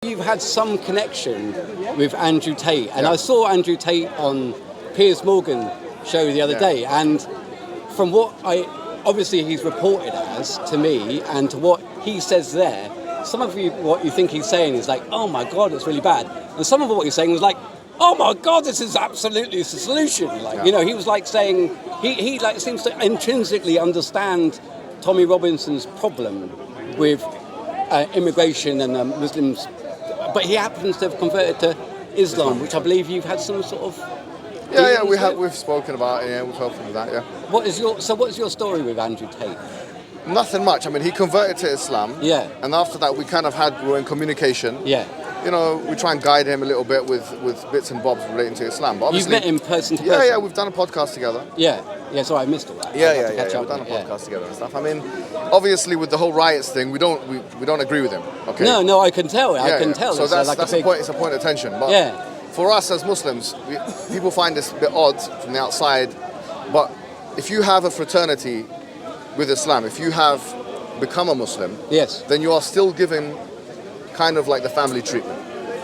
You've had some connection with Andrew Tate, and I saw Andrew Tate on Piers Morgan show the other day, and from what obviously he's reported as to me, and to what he says there, some of what you think he's saying is like, oh my God, it's really bad, and some of what he's saying was like, oh my God, this is absolutely the solution. Like, you know, he was like saying he like seems to intrinsically understand Tommy Robinson's problem with immigration and Muslims. But he happens to have converted to Islam, which I believe you've had some sort of... We've spoken about it, we've helped him with that, What's your story with Andrew Tate? Nothing much. I mean, he converted to Islam. Yeah. And after that, we were in communication. Yeah. You know, we try and guide him a little bit with bits and bobs relating to Islam. But you've met him person to person? Yeah, we've done a podcast together. Yeah, sorry, I missed all that. Yeah, we've done a podcast together and stuff. I mean, obviously with the whole riots thing, we don't agree with him, okay? No, I can tell. I can tell. So that's a point, it's a point of tension. But for us as Muslims, people find this a bit odd from the outside, but if you have a fraternity with Islam, if you have become a Muslim, then you are still given kind of like the family treatment.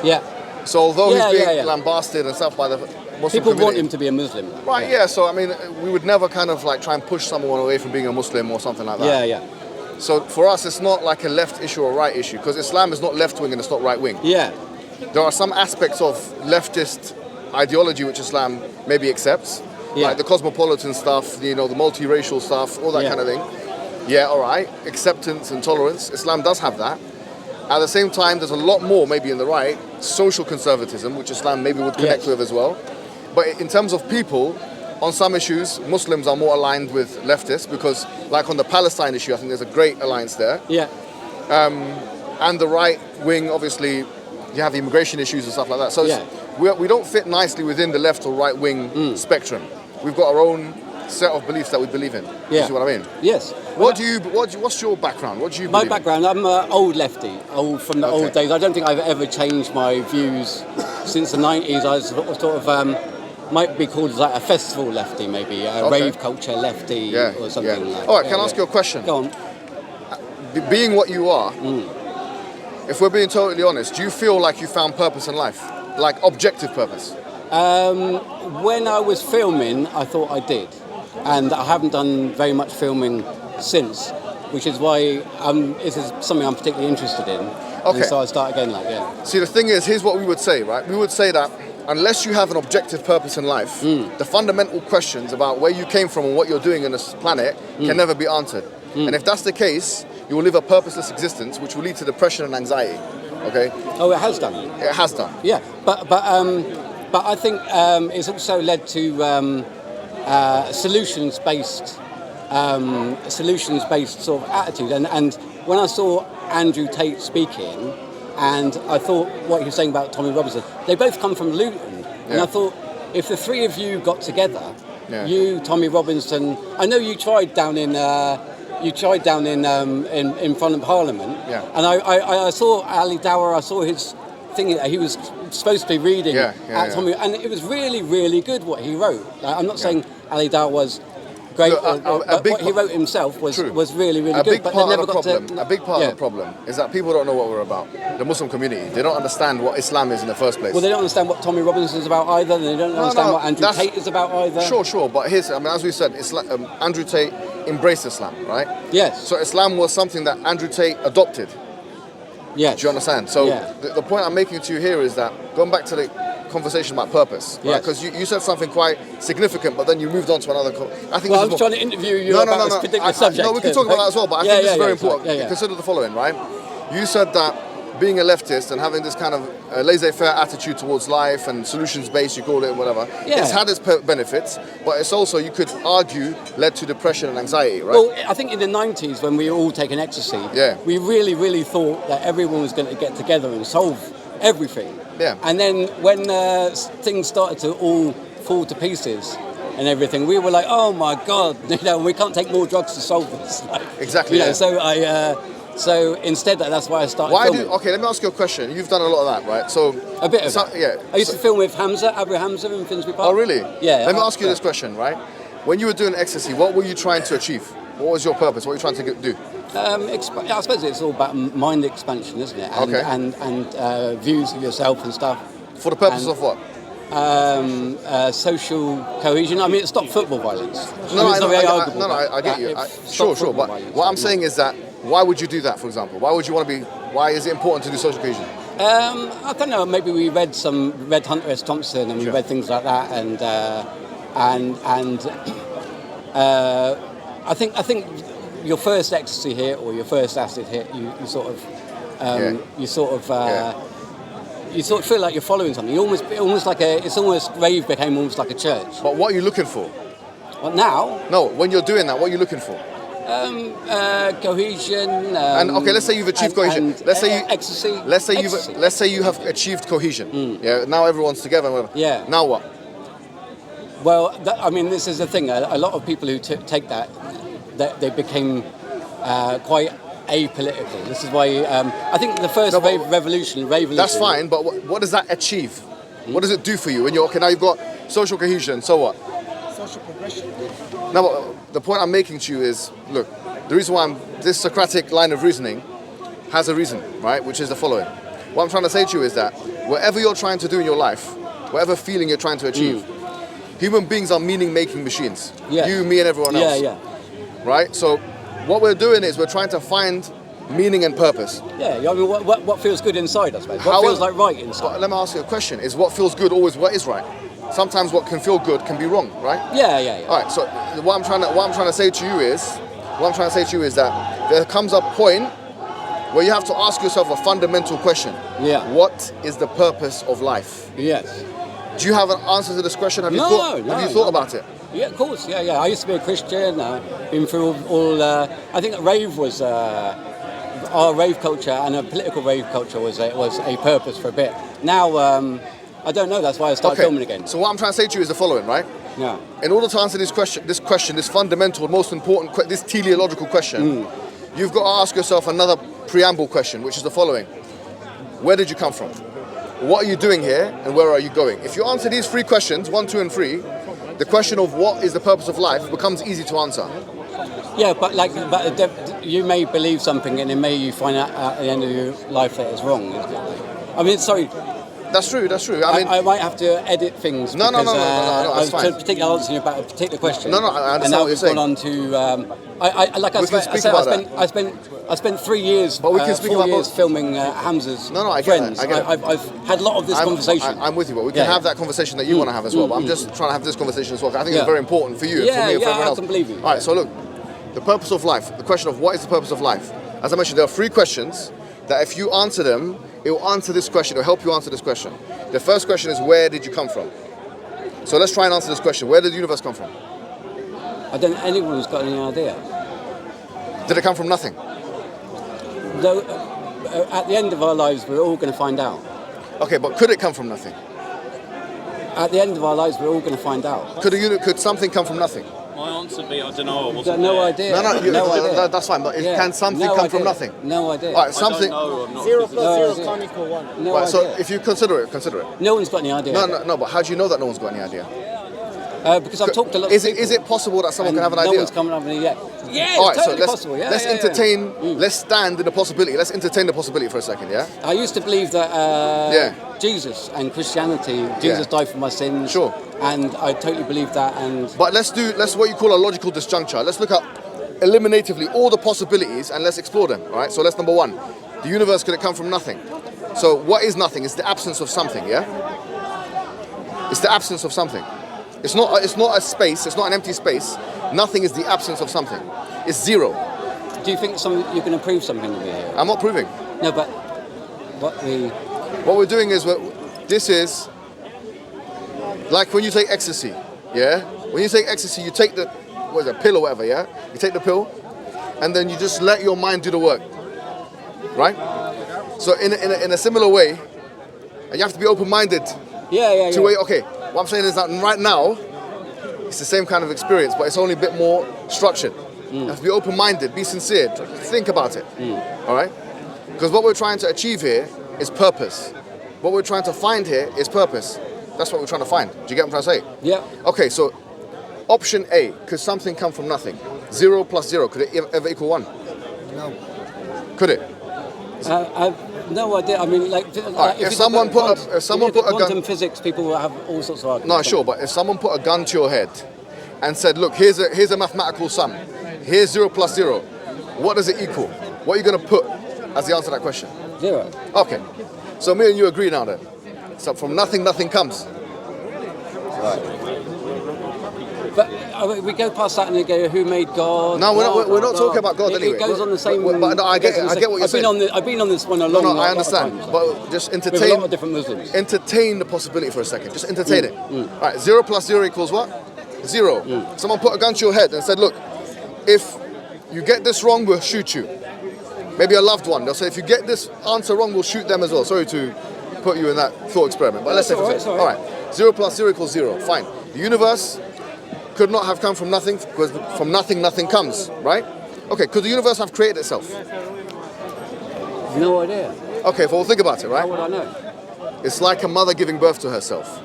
Yeah. So although he's being lambasted and stuff by the Muslim people community, want him to be a Muslim. Right, so I mean, we would never kind of like try and push someone away from being a Muslim or something like that. Yeah. So for us, it's not like a left issue or right issue, because Islam is not left wing and it's not right wing. Yeah. There are some aspects of leftist ideology which Islam maybe accepts, like the cosmopolitan stuff, you know, the multiracial stuff, all that kind of thing. Yeah, all right. Acceptance and tolerance. Islam does have that. At the same time, there's a lot more, maybe in the right, social conservatism, which Islam maybe would connect with as well. But in terms of people, on some issues, Muslims are more aligned with leftists, because like on the Palestine issue, I think there's a great alliance there. Yeah. And the right wing, obviously, you have the immigration issues and stuff like that. So we don't fit nicely within the left or right wing spectrum. We've got our own set of beliefs that we believe in. Yeah. You see what I mean? Yes. What's your background? What do you believe? My background, I'm an old lefty, from the old days. I don't think I've ever changed my views since the 90s. I was sort of, might be called like a festival lefty, maybe, a rave culture lefty or something like that. All right, can I ask you a question? Go on. Being what you are, if we're being totally honest, do you feel like you found purpose in life? Like objective purpose? When I was filming, I thought I did. And I haven't done very much filming since, which is why this is something I'm particularly interested in. Okay. And so I start again See, the thing is, here's what we would say, right? We would say that unless you have an objective purpose in life, the fundamental questions about where you came from and what you're doing on this planet can never be answered. And if that's the case, you will live a purposeless existence, which will lead to depression and anxiety. Okay? Oh, it has done. It has done. Yeah, but I think it's also led to solutions-based sort of attitude. And when I saw Andrew Tate speaking, and I thought what he was saying about Tommy Robinson, they both come from Luton. And I thought, if the three of you got together, you, Tommy Robinson, I know you tried down in front of Parliament, and I saw Ali Dawah, I saw his thing, he was supposed to be reading Tommy, and it was really, really good what he wrote. Like, I'm not saying Ali Dawah was great, but what he wrote himself was really, really good. But they never got to... A big part of the problem is that people don't know what we're about. The Muslim community, they don't understand what Islam is in the first place. Well, they don't understand what Tommy Robinson is about either, and they don't understand what Andrew Tate is about either. Sure, but as we said, Andrew Tate embraced Islam, right? Yes. So Islam was something that Andrew Tate adopted. Yes. Do you understand? So the point I'm making to you here is that, going back to the conversation about purpose, right? Because you said something quite significant, but then you moved on to another. I think I was trying to interview you about this particular subject. No, we can talk about that as well, but I think this is very important. Consider the following, right? You said that being a leftist and having this kind of laissez-faire attitude towards life and solutions-based, you call it, whatever, it's had its benefits, but it's also, you could argue, led to depression and anxiety, right? Well, I think in the 90s, when we were all taking ecstasy, we really, really thought that everyone was going to get together and solve everything. Yeah. And then when things started to all fall to pieces and everything, we were like, oh my God, we can't take more drugs to solve this. Like, exactly. So instead, that's why I started filming. Okay, let me ask you a question. You've done a lot of that, right? So a bit of that. Yeah. I used to film with Abu Hamza in Finsbury Park. Oh, really? Yeah. Let me ask you this question, right? When you were doing ecstasy, what were you trying to achieve? What was your purpose? What were you trying to do? I suppose it's all about mind expansion, isn't it? And views of yourself and stuff. For the purpose of what? Social cohesion. I mean, it stopped football violence. I get you. Sure. But what I'm saying is that why would you do that, for example? Why would you want to be? Why is it important to do social cohesion? I don't know. Maybe we read Hunter S. Thompson, and we read things like that, and I think your first ecstasy hit or your first acid hit, you sort of feel like you're following something. It's almost rave became almost like a church. But what are you looking for? What now? No, when you're doing that, what are you looking for? Cohesion. And okay, let's say you've achieved cohesion. Let's say ecstasy. Let's say you have achieved cohesion. Yeah. Now everyone's together. Yeah. Now what? Well, this is the thing. A lot of people who take that they became quite apolitical. This is why I think the first rave revolution. That's fine, but what does that achieve? What does it do for you? When you're okay, now you've got social cohesion. So what? Social progression. Now, the point I'm making to you is, look, the reason why this Socratic line of reasoning has a reason, right? Which is the following. What I'm trying to say to you is that whatever you're trying to do in your life, whatever feeling you're trying to achieve, human beings are meaning-making machines. Yeah. You, me, and everyone else. Yeah. Right? So what we're doing is we're trying to find meaning and purpose. Yeah, I mean, what feels good inside, I suppose? What feels like right inside? Let me ask you a question. Is what feels good always what is right? Sometimes what can feel good can be wrong, right? Yeah. All right, so what I'm trying to say to you is that there comes a point where you have to ask yourself a fundamental question. Yeah. What is the purpose of life? Yes. Do you have an answer to this question? Have you thought about it? Yeah, of course. Yeah. I used to be a Christian. Been through all. I think rave was our rave culture, and a political rave culture was a purpose for a bit. Now, I don't know. That's why I started filming again. So what I'm trying to say to you is the following, right? Yeah. In order to answer this fundamental, most important, this teleological question, you've got to ask yourself another preamble question, which is the following: where did you come from? What are you doing here, and where are you going? If you answer these three questions, 1, 2, and 3, the question of what is the purpose of life becomes easy to answer. Yeah, but you may believe something, and then may you find out at the end of your life that it's wrong. I mean, sorry. That's true. I might have to edit things. No, I was particularly answering about a particular question. No, I understand what you're saying. And now we've gone on to. I spent 3 years, but we can speak 4 years filming Hamza's I friends. Get it. I've had a lot of this conversation. I'm with you, but we can have that conversation that you want to have as well. But I'm just trying to have this conversation as well. I think it's very important for you, for me, and for everyone else. I can believe you. All right, so look, the purpose of life, the question of what is the purpose of life. As I mentioned, there are 3 questions that if you answer them, it will answer this question, it will help you answer this question. The first question is, where did you come from? So let's try and answer this question. Where did the universe come from? I don't think anyone's got any idea. Did it come from nothing? Though, at the end of our lives, we're all going to find out. Okay, but could it come from nothing? At the end of our lives, we're all going to find out. Could something come from nothing? My answer would be, I don't know, I wasn't No there. idea. No idea. That's fine, but can something come from nothing? No idea. All right, something. I don't know, I'm not 0 plus 0 can't equal 1. No right, idea. so if you consider it. No one's got any idea. No, but how do you know that no one's got any idea? Because I've talked to lots of people. Is it possible that someone can have an idea? No one's coming up with it yet. Yeah, all right, it's totally so possible. Yeah, let's entertain. Let's stand in the possibility. Let's entertain the possibility for a second. Yeah. I used to believe that Jesus and Christianity, Jesus died for my sins. Sure. And I totally believe that. But let's what you call a logical disjuncture. Let's look at eliminatively all the possibilities and let's explore them. All right. So let's number 1. The universe could have come from nothing. So what is nothing? It's the absence of something. Yeah. It's the absence of something. It's not a space. It's not an empty space. Nothing is the absence of something. It's 0. Do you think you can prove something over here? I'm not proving. No, but what we're doing is this is like when you take ecstasy. Yeah. When you take ecstasy, you take the pill or whatever. Yeah. You take the pill, and then you just let your mind do the work. Right. So in a similar way, and you have to be open-minded. Yeah. Okay. What I'm saying is that right now, it's the same kind of experience, but it's only a bit more structured. You have to be open-minded, be sincere, think about it. All right? Because what we're trying to achieve here is purpose. What we're trying to find here is purpose. That's what we're trying to find. Do you get what I'm trying to say? Yeah. Okay, so option A, could something come from nothing? 0 plus 0, could it ever equal 1? No. Could it? No idea. I mean, like, if someone put a quantum gun, physics, people will have all sorts of arguments. no, sure, but if someone put a gun to your head and said, look, here's a mathematical sum, here's 0 plus 0, what does it equal? What are you going to put as the answer to that question? 0. Okay, so me and you agree now then. So from nothing, nothing comes. Right. But we go past that and they go, who made God? No, we're not talking about God anyway. It goes on the same. But no, I get what you're saying. I've been on this one a long time. No, I understand. But just entertain. With a lot of different Muslims. Entertain the possibility for a second. Just entertain it. All right, 0 plus 0 equals what? 0. Someone put a gun to your head and said, look, if you get this wrong, we'll shoot you. Maybe a loved one. They'll say, if you get this answer wrong, we'll shoot them as well. Sorry to put you in that thought experiment. But let's say, all right, 0 plus 0 equals 0. Fine. The universe could not have come from nothing, because from nothing, nothing comes, right? Okay, could the universe have created itself? No idea. Okay, well, think about it, right? How would I know? It's like a mother giving birth to herself.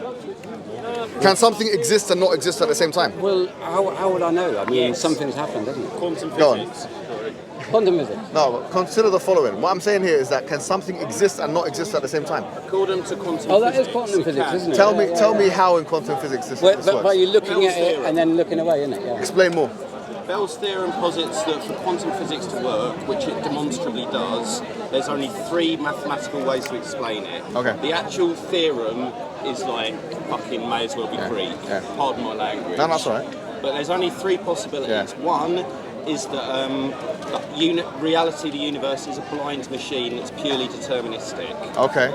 Can something exist and not exist at the same time? Well, how would I know? I mean, something's happened, hasn't it? Quantum Go on. physics. Quantum physics. No, but consider the following. What I'm saying here is that can something exist and not exist at the same time? According to quantum physics. Oh, that is quantum physics, isn't it? Tell me how in quantum physics this works. By you looking at it and then looking away, isn't it? Yeah. Explain more. Bell's theorem posits that for quantum physics to work, which it demonstrably does, there's only 3 mathematical ways to explain it. Okay. The actual theorem is like fucking may as well be Greek. Yeah. Pardon my language. No, that's all right. But there's only 3 possibilities. Yeah. One is that reality of the universe is a blind machine that's purely deterministic. Okay.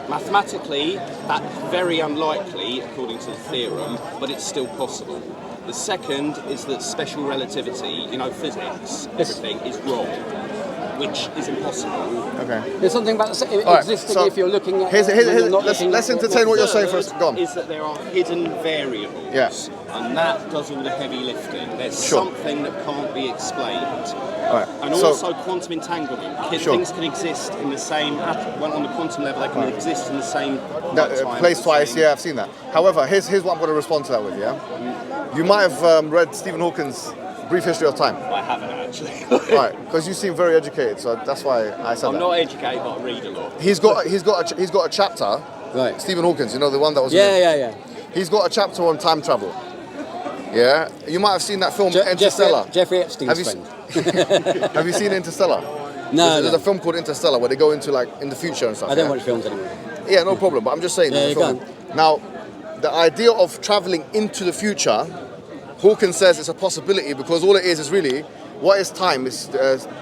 Mathematically, that's very unlikely according to the theorem, but it's still possible. The second is that special relativity, physics, everything is wrong, which is impossible. Okay. There's something about existing right, so if you're looking at let's entertain what you're saying first. Go on. Is that there are hidden variables, and that does all the heavy lifting. There's something that can't be explained. Right. And also quantum entanglement. Things can exist in the same, on the quantum level, they can exist in the same place twice. Yeah, I've seen that. However, here's what I'm going to respond to that with. Yeah, you might have read Stephen Hawking's Brief History of Time. I haven't actually. Right, because you seem very educated, so that's why I said that. I'm not educated, but I read a lot. He's got a chapter. Right. Stephen Hawking, the one that was. Yeah. He's got a chapter on time travel. Yeah, you might have seen that film Interstellar. Jeffrey Epstein's friend. Have you seen Interstellar? No. There's a film called Interstellar where they go into in the future and stuff. I don't watch films anymore. Yeah, no problem. But I'm just saying. Now, the idea of traveling into the future, Hawking says it's a possibility because all it is really what is time? It's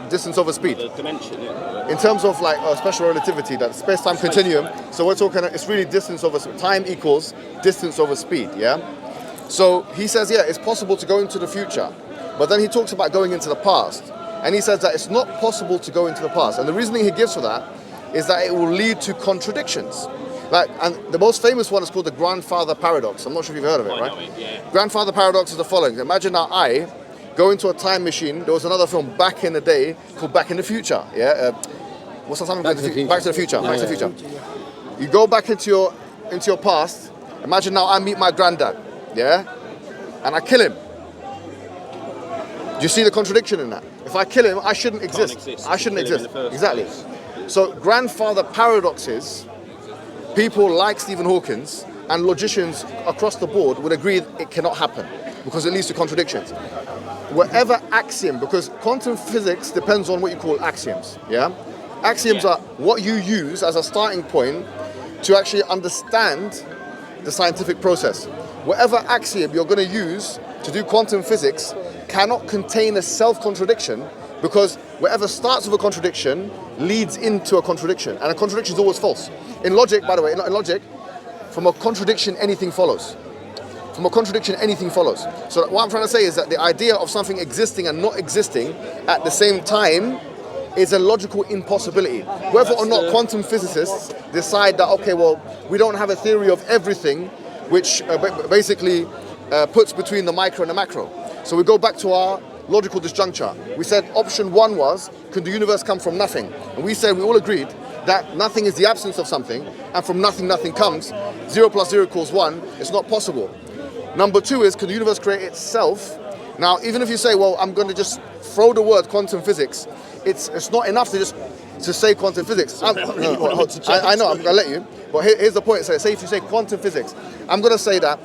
distance over speed. The dimension. Yeah. In terms of special relativity, that space-time continuum. So we're talking. It's really distance over time equals distance over speed. Yeah. So he says, it's possible to go into the future, but then he talks about going into the past, and he says that it's not possible to go into the past. And the reasoning he gives for that is that it will lead to contradictions. And the most famous one is called the grandfather paradox. I'm not sure if you've heard of it, right? I know it, yeah. Grandfather paradox is the following. Imagine now I go into a time machine. There was another film back in the day called Back in the Future. Yeah. What's that time? Back to the Future. Back to the Future. You go back into your past. Imagine now I meet my granddad. Yeah, and I kill him. Do you see the contradiction in that? If I kill him, I shouldn't exist. I shouldn't exist. Exactly. So grandfather paradoxes, people like Stephen Hawking and logicians across the board would agree it cannot happen because it leads to contradictions. Whatever axiom, because quantum physics depends on what you call axioms. Yeah, axioms are what you use as a starting point to actually understand the scientific process. Whatever axiom you're going to use to do quantum physics cannot contain a self-contradiction because whatever starts with a contradiction leads into a contradiction, and a contradiction is always false. In logic, by the way, in logic, from a contradiction anything follows. From a contradiction anything follows. So what I'm trying to say is that the idea of something existing and not existing at the same time is a logical impossibility. Whether or not quantum physicists decide that, okay, well, we don't have a theory of everything, which basically puts between the micro and the macro. So we go back to our logical disjuncture. We said option 1 was, could the universe come from nothing? And we said, we all agreed that nothing is the absence of something, and from nothing, nothing comes. 0 plus 0 equals 1. It's not possible. Number 2 is, could the universe create itself? Now, even if you say, well, I'm going to just throw the word quantum physics, it's not enough to just to say quantum physics. I know, I'm going to let you. But here's the point. Say if you say quantum physics, I'm going to say that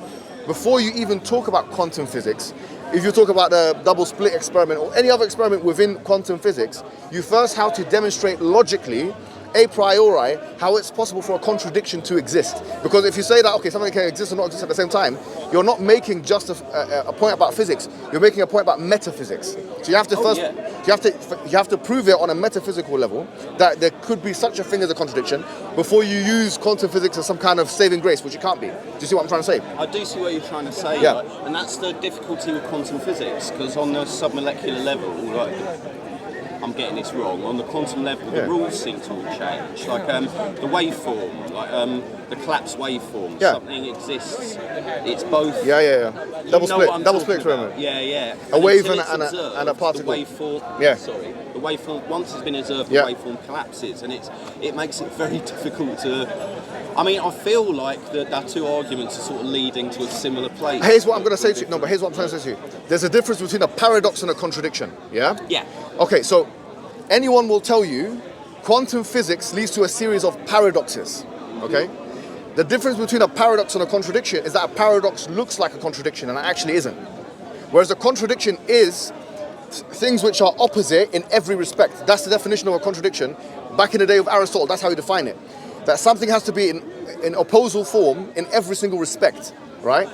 before you even talk about quantum physics, if you talk about the double split experiment or any other experiment within quantum physics, you first have to demonstrate logically, a priori, how it's possible for a contradiction to exist. Because if you say that, okay, something can exist or not exist at the same time, you're not making just a point about physics, you're making a point about metaphysics. So you have to you have to prove it on a metaphysical level that there could be such a thing as a contradiction before you use quantum physics as some kind of saving grace, which it can't be. Do you see what I'm trying to say? I do see what you're trying to say, yeah. Like, and that's the difficulty with quantum physics, because on the submolecular level, like, I'm getting this wrong, on the quantum level, the rules seem to all change. Like the waveform, like the collapse waveform, something exists. It's both. Double split experiment. A wave and a particle. The waveform. The waveform. Once it's been observed, the waveform collapses, and it makes it very difficult to. I mean, I feel like there are two arguments are sort of leading to a similar place. Here's what I'm going to say to you. No, but here's what I'm trying to say to you. There's a difference between a paradox and a contradiction. Yeah? Yeah. Okay, so anyone will tell you quantum physics leads to a series of paradoxes. Okay? The difference between a paradox and a contradiction is that a paradox looks like a contradiction and it actually isn't. Whereas a contradiction is things which are opposite in every respect. That's the definition of a contradiction. Back in the day of Aristotle, that's how he defined it. That something has to be in opposal form in every single respect, right?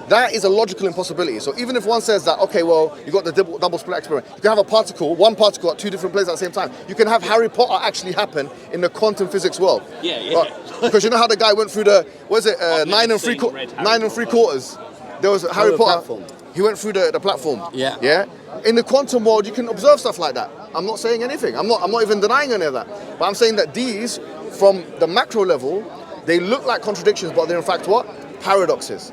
That is a logical impossibility. So even if one says that, okay, well, you got the double split experiment, you can have one particle at two different places at the same time. You can have Harry Potter actually happen in the quantum physics world. Because you know how the guy went through the, what is it, 9 and 3/4. There was Harry Potter. Platform. He went through the platform. Yeah. In the quantum world, you can observe stuff like that. I'm not saying anything. I'm not even denying any of that. But I'm saying that these, from the macro level, they look like contradictions, but they're in fact what? Paradoxes.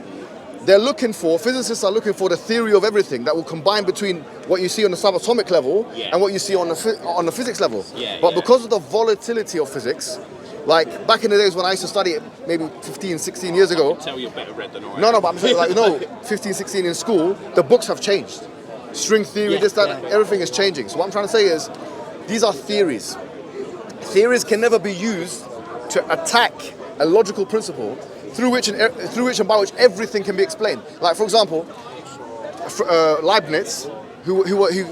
Physicists are looking for the theory of everything that will combine between what you see on the subatomic level and what you see on the physics level. But because of the volatility of physics, like back in the days when I used to study it, maybe 15, 16 years ago. I can tell you're better read than I am. No, but I'm saying 15, 16 in school, the books have changed. String theory, everything is changing. So what I'm trying to say is, these are theories. Theories can never be used to attack a logical principle through which and by which everything can be explained. Like, for example, Leibniz, who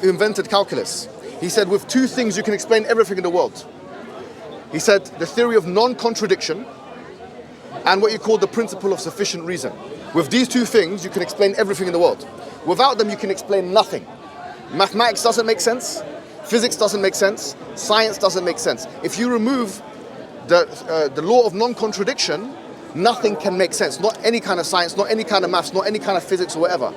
invented calculus, he said with two things you can explain everything in the world. He said the theory of non-contradiction and what you call the principle of sufficient reason. With these two things, you can explain everything in the world. Without them, you can explain nothing. Mathematics doesn't make sense. Physics doesn't make sense. Science doesn't make sense. If you remove the law of non-contradiction, nothing can make sense. Not any kind of science, not any kind of maths, not any kind of physics or whatever.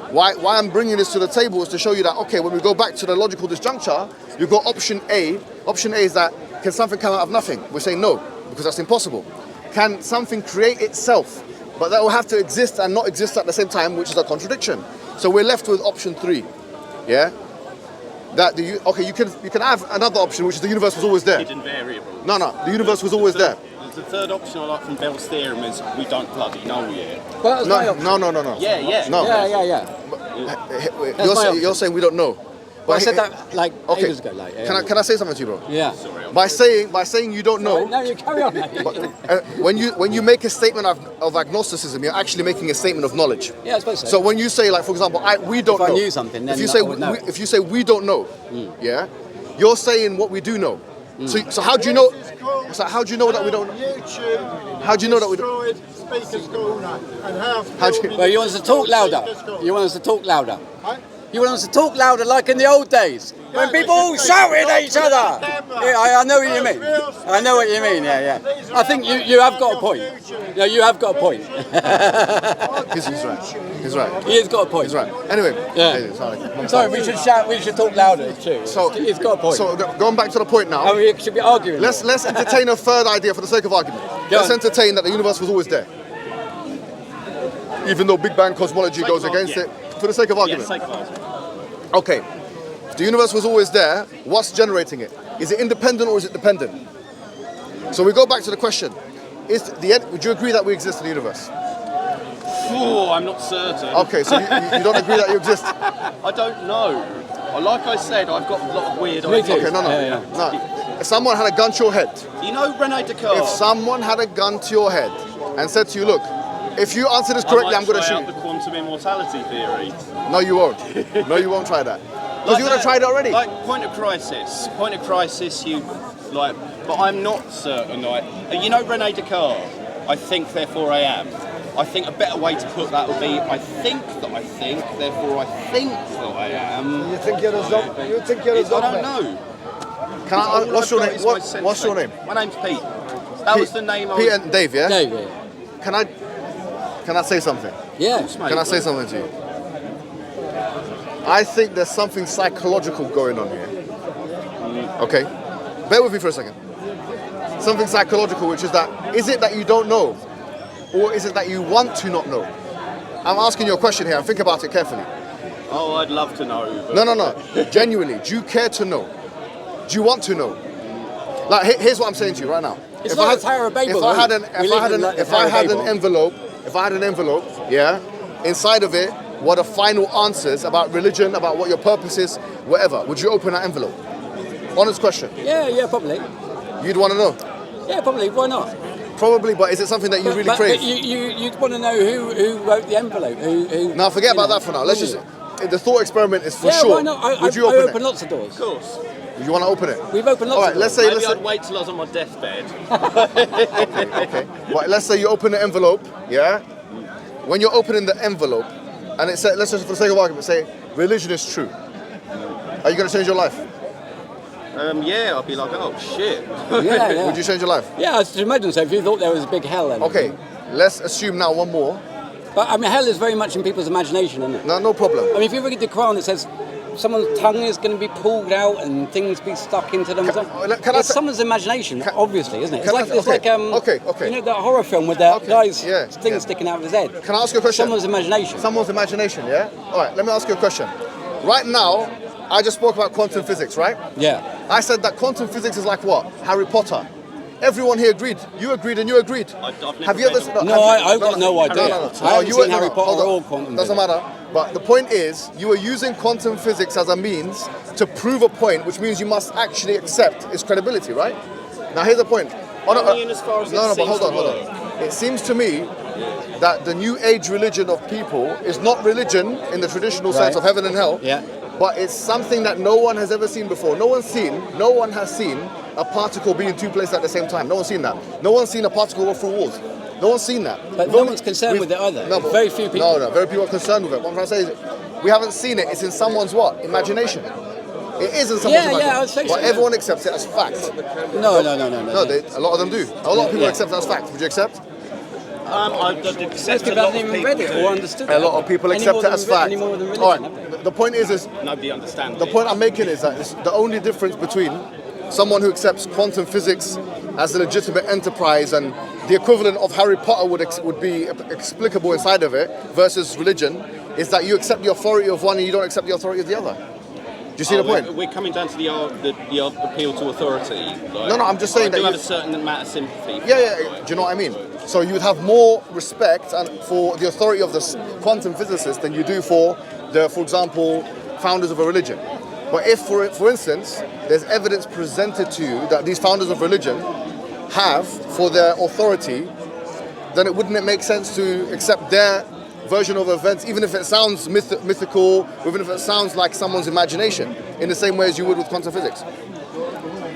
Why I'm bringing this to the table is to show you that, okay, when we go back to the logical disjuncture, you've got option A. Option A is that, can something come out of nothing? We're saying no, because that's impossible. Can something create itself? But that will have to exist and not exist at the same time, which is a contradiction. So we're left with option 3. Yeah? That you can have another option, which is the universe was always there. Hidden variable. No, the universe was always there. The third option I like from Bell's theorem is we don't bloody know yet. Well, no. No. You're saying we don't know. But I said that like ages ago. Like, can I say something to you, bro? Yeah. Sorry, by saying you don't know. No, you carry on. But, when you make a statement of agnosticism, you're actually making a statement of knowledge. Yeah, I suppose so. So when you say, like, for example, we don't know. If I knew something, then if you say we don't know, you're saying what we do know. So how do you know? So how do you know that we don't? How do you know that we don't? Well, you want us to talk louder. You want us to talk louder. You want us to talk louder like in the old days, when people all shouted at each other. Yeah, I know what you mean. I know what you mean, yeah. I think you have got a point. Yeah, you have got a point. He's right. He has got a point. He's right. Anyway. Yeah. Sorry, we should shout, we should talk louder, it's true. So, he's got a point. So going back to the point now. And we should be arguing. Let's entertain a third idea for the sake of argument. Let's entertain that the universe was always there. Even though Big Bang cosmology goes against it. For the sake of argument. Okay, if the universe was always there, what's generating it? Is it independent or is it dependent? So we go back to the question, would you agree that we exist in the universe? Oh, I'm not certain. Okay, so you don't agree that you exist? I don't know. Like I said, I've got a lot of weird ideas. Okay, no. If someone had a gun to your head. You know Rene Descartes? If someone had a gun to your head and said to you, look, if you answer this correctly, I'm going to shoot. I might try out the quantum immortality theory. No, you won't. No, you won't try that. Because you would have tried it already. Like, point of crisis, you, like, but I'm not certain, like, you know Rene Descartes? I think, therefore I am. I think a better way to put that would be, I think that I think, therefore I think that I am. You think you're a zombie? You think you're a zombie? I don't know. Can I, what's your name? What's your name? My name's Pete. That was the name I was... Pete and Dave, yeah? Dave, yeah. Can I say something? Yeah. Can I say something to you? I think there's something psychological going on here. Okay? Bear with me for a second. Something psychological, which is that, is it that you don't know? Or is it that you want to not know? I'm asking you a question here, and think about it carefully. Oh, I'd love to know. But... No. Genuinely, do you care to know? Do you want to know? Like, here's what I'm saying to you right now. It's like a Tower of Babel. If I had an envelope, yeah, inside of it were the final answers about religion, about what your purpose is, whatever. Would you open that envelope? Honest question. Yeah, probably. You'd want to know? Yeah, probably. Why not? Probably, but is it something that you really crave? But you'd want to know who wrote the envelope. Who now, forget about that for now. Let's just... The thought experiment is for sure. Yeah, why not? Would you open it? Lots of doors. Of course. You want to open it? We've opened lots of doors. Maybe I'd wait till I was on my deathbed. Okay. Well, let's say you open the envelope, yeah? When you're opening the envelope, and it says, let's just for the sake of argument, say, religion is true. Are you going to change your life? Yeah, I'll be like, oh, shit. Yeah. Would you change your life? Yeah, I should imagine so. If you thought there was a big hell then. Okay, let's assume now one more. But, I mean, hell is very much in people's imagination, isn't it? No problem. I mean, if you read the Quran, it says someone's tongue is going to be pulled out and things be stuck into them. It's someone's imagination, obviously, isn't it? It's like okay. You know that horror film with that guy's thing sticking out of his head? Can I ask you a question? Someone's imagination. Someone's imagination, yeah? All right, let me ask you a question. Right now, I just spoke about quantum physics, right? Yeah. I said that quantum physics is like what? Harry Potter. Everyone here agreed. You agreed and you agreed. Have you ever... No, I've got no idea. No. I haven't seen Harry Potter or quantum Doesn't matter. But the point is, you are using quantum physics as a means to prove a point, which means you must actually accept its credibility, right? Now, here's the point. But hold on. It seems to me that the new age religion of people is not religion in the traditional sense of heaven and hell. Yeah. But it's something that no one has ever seen before. No one has seen a particle be in two places at the same time. No one's seen that. No one's seen a particle go through walls. No one's seen that. But no one's concerned with it either. No, very few people. No, very few are concerned with it. What I'm trying to say is, we haven't seen it. It's in someone's what? Imagination. It is in someone's imagination. I would say so. But everyone accepts it as fact. No. A lot of them do. A lot of people accept it as fact. Would you accept? Most people haven't even read it or understood it. A lot of people accept it as fact. All right. The point is nobody understands. The point I'm making is that the only difference between someone who accepts quantum physics as a legitimate enterprise and the equivalent of Harry Potter would be explicable inside of it versus religion is that you accept the authority of one and you don't accept the authority of the other. Do you see the point? We're coming down to the appeal to authority. No, I'm just saying I do have a certain amount of sympathy. Yeah. Do you know what I mean? So you would have more respect for the authority of the quantum physicist than you do for example, founders of a religion. But if, for instance, there's evidence presented to you that these founders of religion have for their authority, then wouldn't it make sense to accept their version of events, even if it sounds mythical, even if it sounds like someone's imagination, in the same way as you would with quantum physics?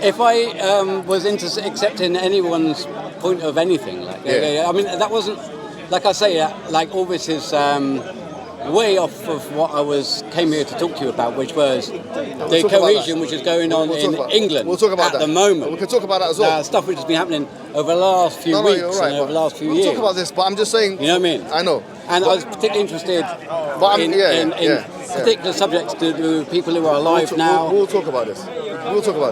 If I was into accepting anyone's point of anything, I mean, that wasn't, like I say, like all this is way off of what I came here to talk to you about, which was the cohesion which is going on in England at the moment. We can talk about that as well. Stuff which has been happening over the last few weeks and over the last few years. We'll talk about this, but I'm just saying... You know what I mean? I know. And I was particularly interested in particular subjects to do with people who are alive now. We'll talk about this.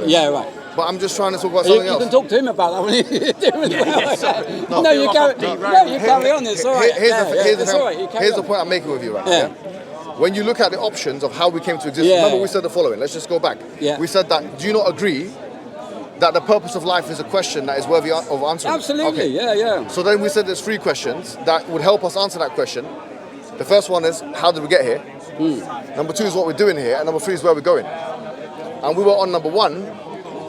Yeah, right. But I'm just trying to talk about something else. You can talk to him about that when you do as well. No, you carry on. It's all right. Here's the point I'm making with you right now. When you look at the options of how we came to exist, remember we said the following. Let's just go back. Yeah. We said that, do you not agree that the purpose of life is a question that is worthy of answering? Absolutely, yeah. So then we said there's 3 questions that would help us answer that question. The first one is, how did we get here? Number 2 is what we're doing here, and number 3 is where we're going. And we were on number 1,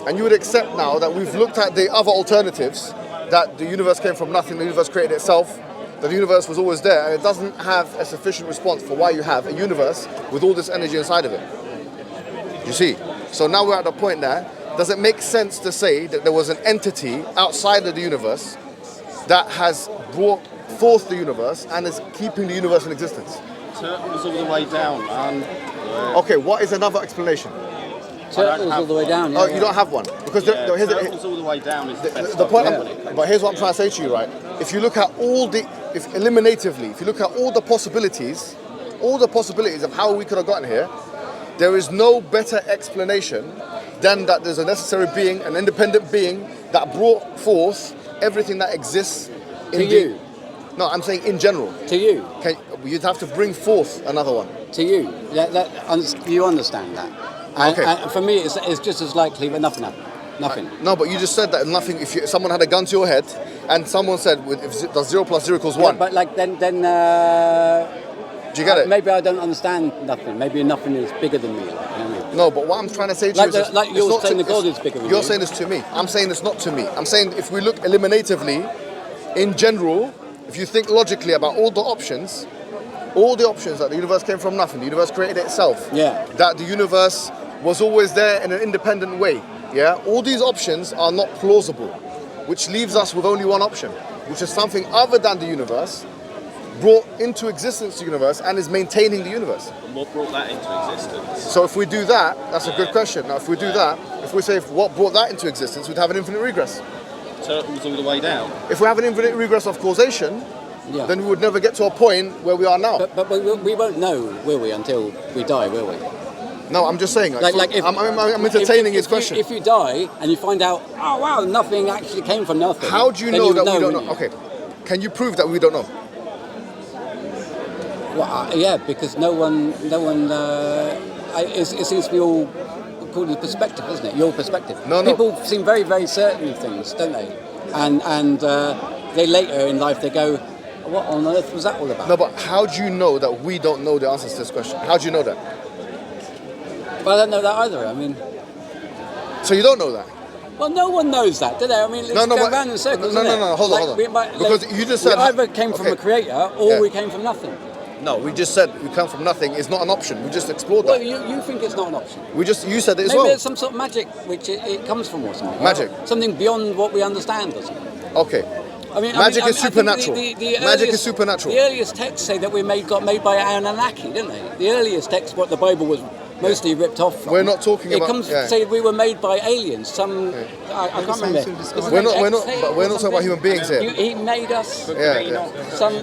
and you would accept now that we've looked at the other alternatives, that the universe came from nothing, the universe created itself, that the universe was always there, and it doesn't have a sufficient response for why you have a universe with all this energy inside of it. You see? So now we're at the point there. Does it make sense to say that there was an entity outside of the universe that has brought forth the universe and is keeping the universe in existence? Turtles all the way down, man. Okay, what is another explanation? Turtles all the way down. Oh, you don't have one? Because turtles all the way down is the best. The point. But here's what I'm trying to say to you, right? If you look at eliminatively, if you look at all the possibilities of how we could have gotten here, there is no better explanation than that there's a necessary being, an independent being that brought forth everything that exists in you. No, I'm saying in general. To you. You'd have to bring forth another one. To you. You understand that. And for me, it's just as likely, but nothing. No, but you just said that nothing. If someone had a gun to your head, and someone said, "Does 0 + 0 = 1?" Yeah, but like then. Do you get it? Maybe I don't understand nothing. Maybe nothing is bigger than me. You know what I mean? No, but what I'm trying to say to you is, like you're saying, the God is bigger than you. You're saying this to me. I'm saying it's not to me. I'm saying if we look eliminatively, in general, if you think logically about all the options that the universe came from nothing, the universe created itself. Yeah. That the universe was always there in an independent way. Yeah. All these options are not plausible, which leaves us with only one option, which is something other than the universe brought into existence the universe and is maintaining the universe. And what brought that into existence? So if we do that, that's a good question. Now if we do that, if we say what brought that into existence, we'd have an infinite regress. Turtles all the way down. If we have an infinite regress of causation, then we would never get to a point where we are now. But we won't know, will we, until we die, will we? No, I'm just saying. I'm entertaining his question. If you die and you find out, oh wow, nothing actually came from nothing. How do you know that we don't know? Okay, can you prove that we don't know? Well, yeah, because no one. It seems to be all called the perspective, isn't it? Your perspective. No. People seem very, very certain of things, don't they? And they later in life they go, what on earth was that all about? No, but how do you know that we don't know the answers to this question? How do you know that? Well, I don't know that either. I mean. So you don't know that? Well, no one knows that, do they? I mean, it's go round in circles. No. Hold on. Because you just said we either came from a creator or we came from nothing. No, we just said we come from nothing is not an option. We just explored that. Well, you think it's not an option. You said it as well. Maybe it's some sort of magic which it comes from or something. Magic. Right? Something beyond what we understand or something. Okay. Magic is supernatural. Magic is supernatural. The earliest texts say that got made by Anunnaki, didn't they? The earliest text, what the Bible was mostly ripped off from. We're not talking about. It comes to say we were made by aliens. I can't remember. We're not talking about human beings here. He made us. Some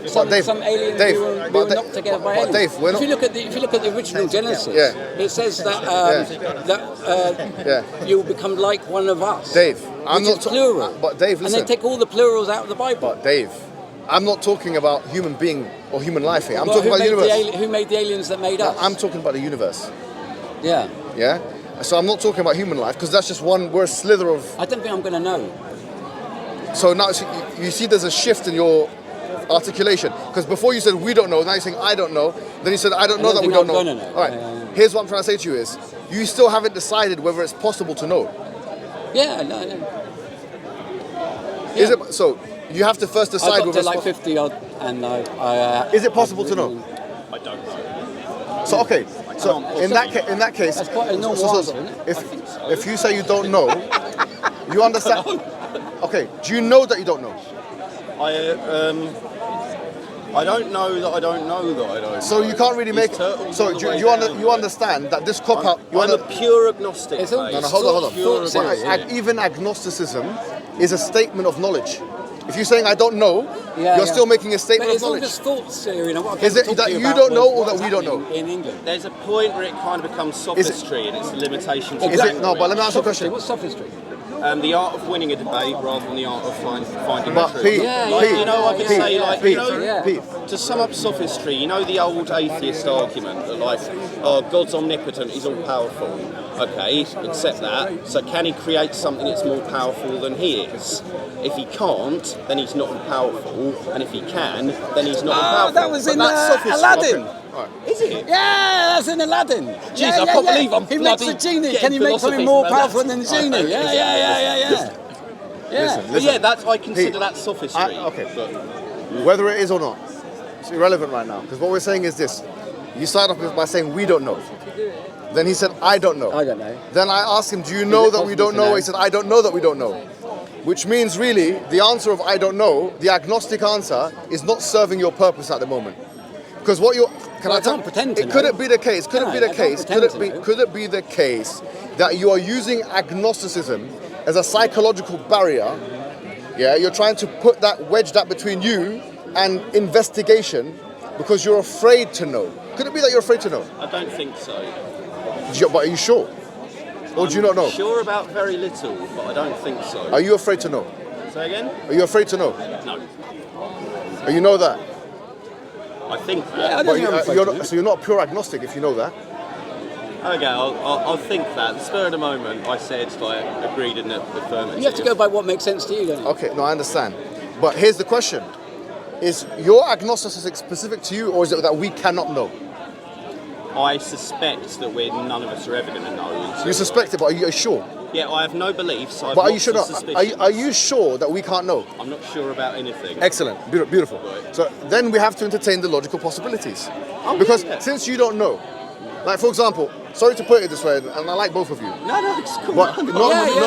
aliens. Dave, we were knocked together by aliens. Dave, if you look at the original Genesis, it says that you'll become like one of us. Dave, I'm not plural. But Dave, listen. And they take all the plurals out of the Bible. But Dave, I'm not talking about human being or human life here. I'm talking about the universe. Who made the aliens that made us? I'm talking about the universe. Yeah. Yeah? So I'm not talking about human life because that's just we're a slither of... I don't think I'm going to know. So now you see there's a shift in your articulation. Because before you said we don't know, now you're saying I don't know. Then you said I don't know that we don't know. All right. Here's what I'm trying to say to you is, you still haven't decided whether it's possible to know. Yeah, no. Is it so? You have to first decide. I got to like 50 odd, and is it possible to know? I don't know. So okay. So in that case, that's quite a normal answer, isn't it? If you say you don't know, you understand. Okay. Do you know that you don't know? I don't know that I don't know that I don't know. So you can't really make. So you understand that this cop out. I'm a pure agnostic. Hold on. Even agnosticism is a statement of knowledge. If you're saying I don't know, you're still making a statement of knowledge. It's all just thoughts theory. Is it that you don't know or that we don't know? In England, there's a point where it kind of becomes sophistry and it's a limitation. Is it? No, but let me ask you a question. What's sophistry? the art of winning a debate rather than the art of finding But the truth. Pete, You know, I could say, like, Pete, you know, to sum up sophistry, you know the old atheist argument that, like, oh, God's omnipotent, he's all powerful. Okay, accept that. So can he create something that's more powerful than he is? If he can't, then he's not all powerful, and if he can, then he's not all powerful. That was in Aladdin. Is it? Yeah, that's in Aladdin. Jeez, I can't believe I'm He makes the genie. Can you make something more powerful than the genie? Yeah. Listen, that's, I consider that sophistry. Whether it is or not, it's irrelevant right now. Because what we're saying is this. You started off by saying, we don't know. Then he said, I don't know. I don't know. Then I asked him, do you know that we don't know? He said, I don't know that we don't know. Which means really, the answer of I don't know, the agnostic answer, is not serving your purpose at the moment. Because what you're... I can't pretend to know. Could it be the case? Could it be the case that you are using agnosticism as a psychological barrier? Yeah, you're trying to wedge that between you and investigation because you're afraid to know. Could it be that you're afraid to know? I don't think so. But are you sure? Or do you not know? I'm sure about very little, but I don't think so. Are you afraid to know? Say again? Are you afraid to know? No. You know that? I think that. So you're not pure agnostic if you know that? Okay, I'll think that. The spur of the moment, I said, like, agreed in the affirmative. You have to go by what makes sense to you, don't you? Okay, no, I understand. But here's the question. Is your agnosticism specific to you, or is it that we cannot know? I suspect that none of us are ever going to know. You suspect it, but are you sure? Yeah, I have no beliefs. But are you sure? Are you sure that we can't know? I'm not sure about anything. Excellent, beautiful. Right. So then we have to entertain the logical possibilities, because since you don't know, like for example, sorry to put it this way, and I like both of you. No, it's cool. But not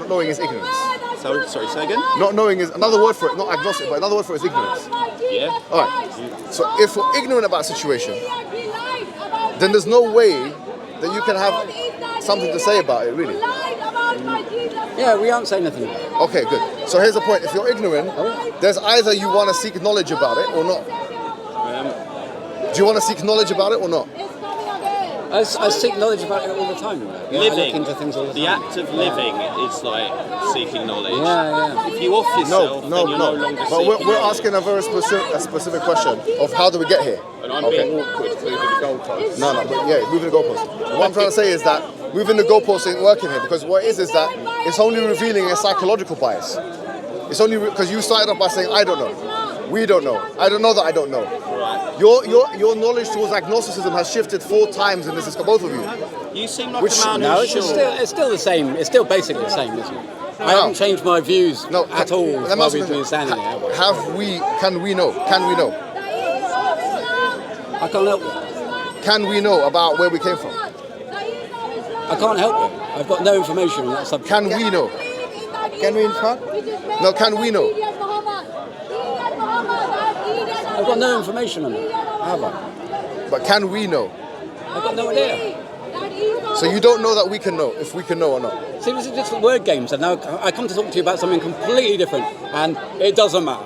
knowing is ignorance. Sorry, say again? Not knowing is another word for it, not agnostic, but another word for it is ignorance. Yeah. All right. So if we're ignorant about a situation, then there's no way that you can have something to say about it, really. Yeah, we aren't saying nothing. Okay, good. So here's the point. If you're ignorant, there's either you want to seek knowledge about it or not. Do you want to seek knowledge about it or not? I seek knowledge about it all the time. Living, I look into things all the time. The act of living is like seeking knowledge. Yeah. If you off yourself, then you're no longer seeking But we're asking a very specific question of how do we get here? And I'm being awkward, moving the goalposts. No, but moving the goalposts. What I'm trying to say is that moving the goalposts ain't working here, because what it is that it's only revealing a psychological bias. It's only because you started off by saying, I don't know. We don't know. I don't know that I don't know. Right. Your knowledge towards agnosticism has shifted 4 times in this, both of you. You seem like a man who's sure. It's still the same. It's still basically the same, isn't it? I haven't changed my views at all while we've been standing there. Can we know? Can we know? I can't help you. Can we know about where we came from? I can't help you. I've got no information on that subject. Can we know? Can we in front? No, can we know? I've got no information on it, have I? But can we know? I've got no idea. So you don't know that we can know, if we can know or not? See, this is just word games, and now I come to talk to you about something completely different, and it doesn't matter.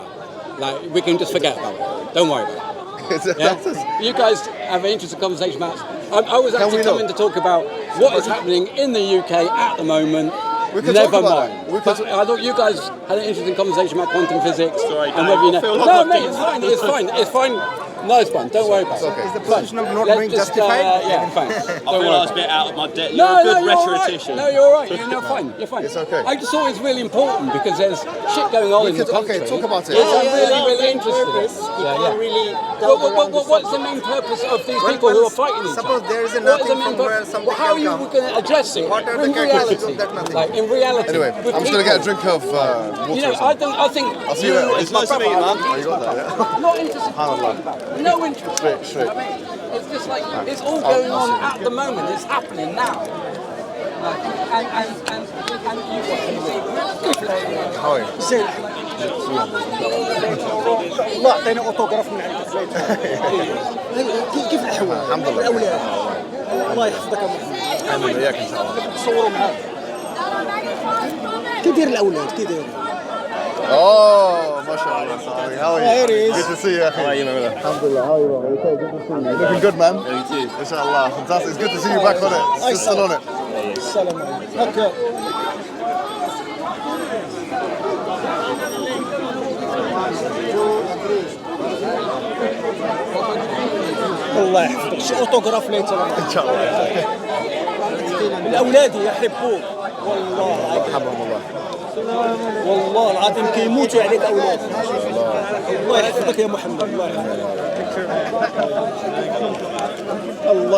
Like, we can just forget about it. Don't worry about it. Yeah? You guys have an interesting conversation about it. I was actually coming to talk about what is happening in the UK at the moment. Never mind. I thought you guys had an interesting conversation about quantum physics. Sorry, and whether you know. No, mate, it's fine. No, it's fine. Don't worry about it. Is the position of not knowing justified? Yeah, fine. I feel I was a bit out of my depth. You're a good rhetorician. No, you're all right. You're fine. You're fine. It's okay. I just thought it's really important because there's shit going on in the country. Okay, talk about it. I'm really interested. What's the main purpose of these people who are fighting each other? Suppose there is nothing from where something how are you going to address it in reality? Like in reality. Anyway, I'm just going to get a drink of water. You know, I think I'll see you later. It's nice to meet you, man. You got that, yeah? Not interested. No interest. Straight. I mean, it's just like it's all going on at the moment. It's happening now. And you see, How are you? زين الله اعطينا اوتوغراف من عندك كيف الحوار؟ الحمد لله. الاولاد الله يحفظك يا محمد. امين وياك ان شاء الله. تصوروا معاك. كي داير الاولاد؟ كي داير؟ Oh, mashallah. Sorry. How are you? Here he is. Good to see you. How are you, man? Alhamdulillah. How are you, man? Okay, good to see you. Looking good, man. You too. Inshallah. Fantastic. It's good to see you back on it. Still on it. السلام عليكم. هكا الله يحفظك. شي اوتوغراف ليت ان شاء الله. الاولاد يحبوك والله يرحمهم الله. والله العظيم كيموتوا عليك اولاد. الله يحفظك يا محمد. الله يحفظك. الله